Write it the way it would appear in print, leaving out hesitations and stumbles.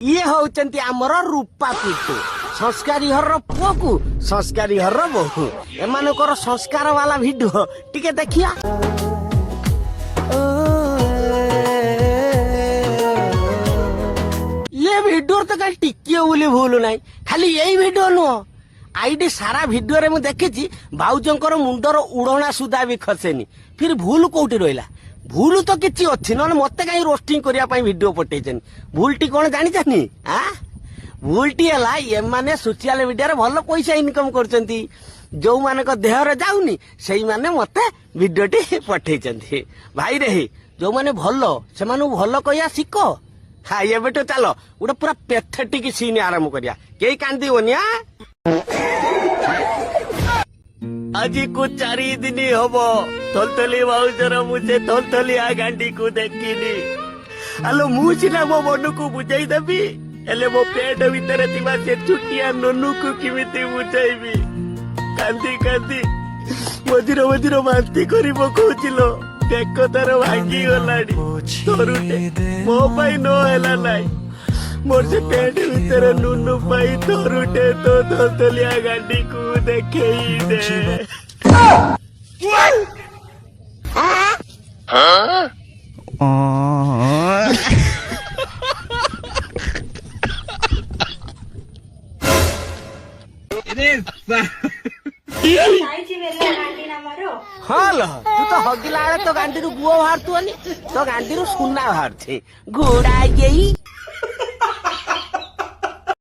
ଇଏ ହଉଛନ୍ତି ଆମର ରୂପା ପିଟୁ ସଂସ୍କାରୀ ଘରର ପୁଅକୁ ସଂସ୍କାରୀ ଘରର ବୋହୂ ଏମାନଙ୍କର ସଂସ୍କାର ବାଲା ଭିଡିଓ ଟିକେ ଦେଖିଆ। ये भिडियो तो कहीं टिकिए बोली भूल नहीं खाली यही भिडियो नुह आईडी सारा भिडियो रे मु देखिछि भाउजंकर मुंडर उड़ना सुधा भी खसेनी फिर भूल कोउटी रहिला भूल तो किछि अछि न मते काई रोस्टिंग करिया पई भिडियो पठेइछन भूलटी कोन जानि जानि आ भूलटी हला ये माने सोशल मीडिया रे भलो पैसा इनकम करचंती जो मानक देह रे जाउनी सेई माने मते भिडियोटी पठेइछंती भाई रे जो माने भलो से मानु भलो कहिया सिको। हाँ ये बेटो चलो गोटे पूरा पैथेटिक सीन आरंभ करिया कई कांदीबनी आज को 4 दिन हम थलथली भाउजर मुझे थलथलिया गांडी को देखिनी आलो मुझा मो मन को बुझाई देवी हेले मो पेट भीतर से छुटिया ननू को किमिति बुझाइबी कांदी कांदी मझिर मझिर बांती करी पकाउछिलो देख तार भांगी गलाड़ी तोरुटे मो पाई नो हेला नाई मोर से पेट भीतर नुनु पाई तोरुटे तो थलथलिया गांडी को देखेई दे। हाँ लो तू तो हगिला तो गांधी गुओ बाहर तो गांधी सुना बाहर गुड़ा गई